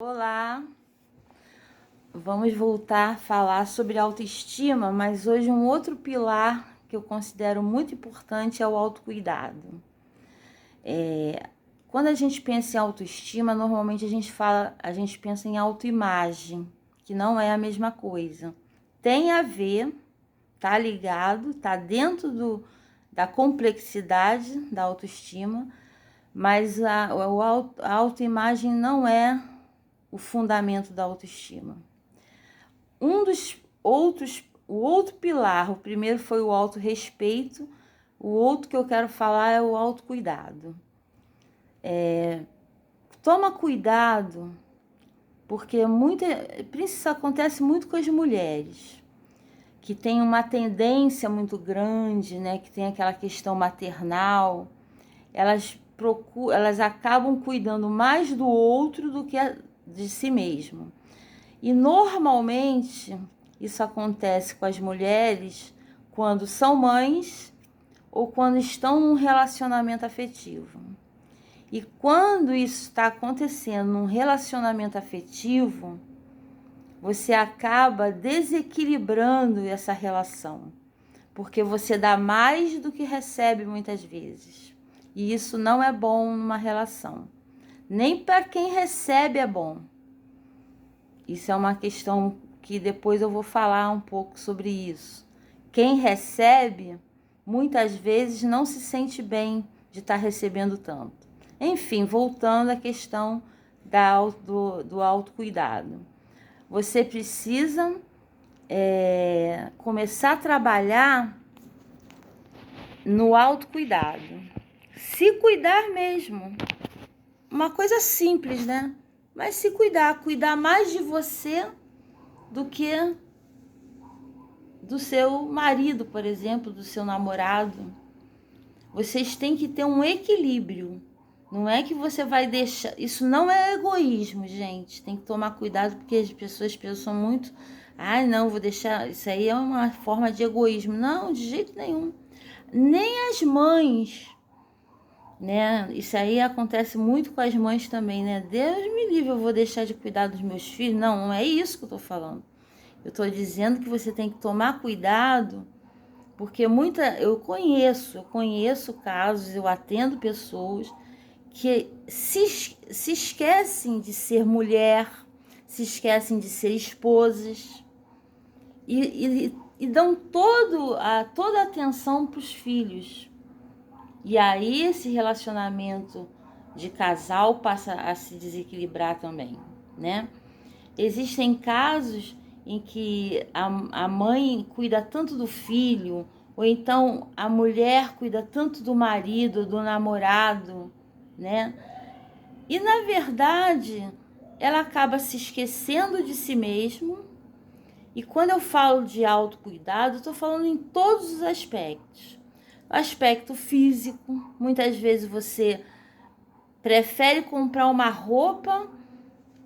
Olá, vamos voltar a falar sobre autoestima, mas hoje um outro pilar que eu considero muito importante é o autocuidado. Quando a gente pensa em autoestima, normalmente a gente pensa em autoimagem, que não é a mesma coisa. Tem a ver, tá ligado, tá dentro da complexidade da autoestima, mas a autoimagem não é o fundamento da autoestima. O outro pilar, o primeiro foi o autorrespeito, o outro que eu quero falar é o autocuidado. Toma cuidado, porque isso acontece muito com as mulheres, que tem uma tendência muito grande, né, que tem aquela questão maternal, elas acabam cuidando mais do outro do que de si mesmo. E normalmente isso acontece com as mulheres quando são mães ou quando estão num relacionamento afetivo. E quando isso está acontecendo num relacionamento afetivo, você acaba desequilibrando essa relação, porque você dá mais do que recebe muitas vezes. E isso não é bom numa relação. Nem para quem recebe é bom. Isso é uma questão que depois eu vou falar um pouco sobre isso. Quem recebe, muitas vezes não se sente bem de estar recebendo tanto. Enfim, voltando à questão do autocuidado. Você precisa começar a trabalhar no autocuidado. Se cuidar mesmo. Uma coisa simples, né? Mas se cuidar mais de você do que do seu marido, por exemplo, do seu namorado. Vocês têm que ter um equilíbrio. Não é que você vai deixar... Isso não é egoísmo, gente. Tem que tomar cuidado porque as pessoas pensam muito... não, vou deixar... Isso aí é uma forma de egoísmo. Não, de jeito nenhum. Nem as mães... né? Isso aí acontece muito com as mães também, né? Deus me livre, eu vou deixar de cuidar dos meus filhos. Não é isso que eu tô falando. Eu tô dizendo que você tem que tomar cuidado, porque eu conheço casos, eu atendo pessoas que se esquecem de ser mulher, se esquecem de ser esposas e dão toda a atenção para os filhos. E aí esse relacionamento de casal passa a se desequilibrar também, né? Existem casos em que a mãe cuida tanto do filho, ou então a mulher cuida tanto do marido, do namorado, né? E na verdade, ela acaba se esquecendo de si mesma. E quando eu falo de autocuidado, eu estou falando em todos os aspectos. O aspecto físico, muitas vezes você prefere comprar uma roupa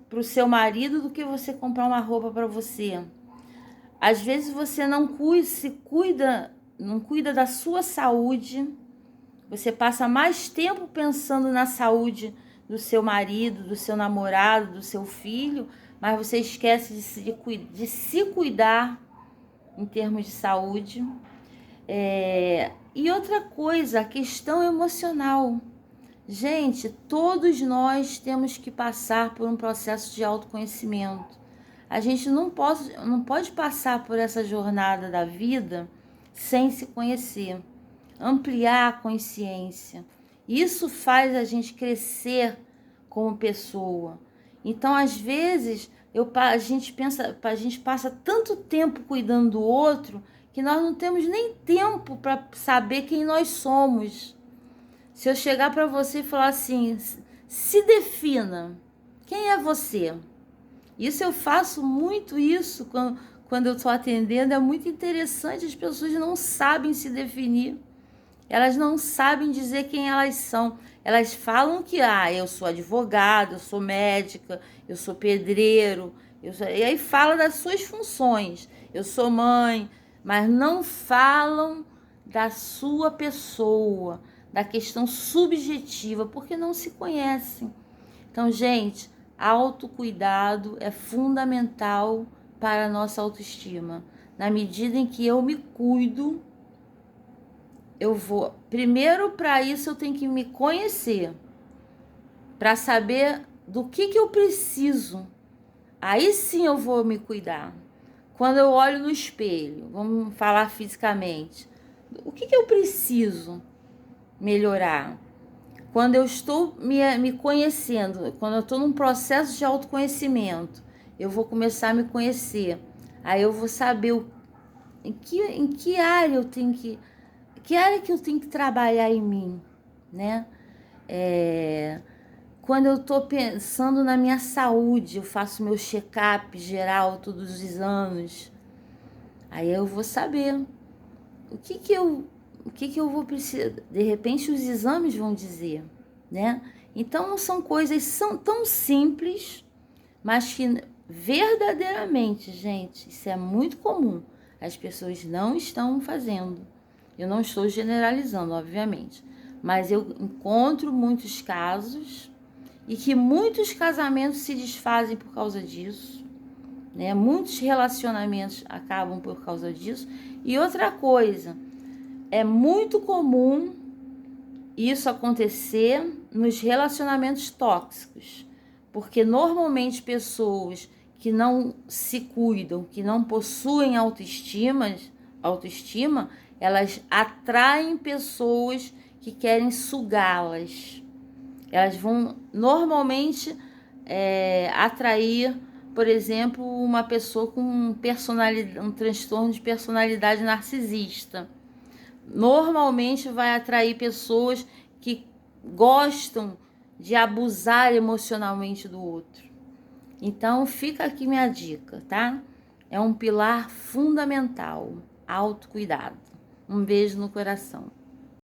para o seu marido do que você comprar uma roupa para você. Às vezes você não cuida da sua saúde. Você passa mais tempo pensando na saúde do seu marido, do seu namorado, do seu filho, mas você esquece de se cuidar em termos de saúde. E outra coisa, a questão emocional. Gente, todos nós temos que passar por um processo de autoconhecimento. A gente não pode passar por essa jornada da vida sem se conhecer, ampliar a consciência. Isso faz a gente crescer como pessoa. Então, às vezes, a gente passa tanto tempo cuidando do outro que nós não temos nem tempo para saber quem nós somos. Se eu chegar para você e falar assim, se defina, quem é você? Isso eu faço muito isso quando eu estou atendendo, é muito interessante, as pessoas não sabem se definir, elas não sabem dizer quem elas são. Elas falam que, eu sou advogado, eu sou médica, eu sou pedreiro, e aí fala das suas funções, eu sou mãe, mas não falam da sua pessoa, da questão subjetiva, porque não se conhecem. Então, gente, autocuidado é fundamental para a nossa autoestima. Na medida em que eu me cuido, eu vou... Primeiro, para isso, eu tenho que me conhecer, para saber do que eu preciso. Aí sim eu vou me cuidar. Quando eu olho no espelho, vamos falar fisicamente, o que eu preciso melhorar? Quando eu estou me conhecendo, quando eu estou num processo de autoconhecimento, eu vou começar a me conhecer. Aí eu vou saber em que área eu tenho que área que eu tenho que trabalhar em mim, né? Quando eu estou pensando na minha saúde, eu faço meu check-up geral todos os anos. Aí eu vou saber o que eu vou precisar. De repente os exames vão dizer, né? Então são coisas tão simples, mas que verdadeiramente, gente, isso é muito comum. As pessoas não estão fazendo. Eu não estou generalizando, obviamente, mas eu encontro muitos casos e que muitos casamentos se desfazem por causa disso, né? Muitos relacionamentos acabam por causa disso. E outra coisa, é muito comum isso acontecer nos relacionamentos tóxicos, porque normalmente pessoas que não se cuidam, que não possuem autoestima, elas atraem pessoas que querem sugá-las. Elas vão normalmente atrair, por exemplo, uma pessoa com um transtorno de personalidade narcisista. Normalmente vai atrair pessoas que gostam de abusar emocionalmente do outro. Então fica aqui minha dica, tá? É um pilar fundamental, autocuidado. Um beijo no coração.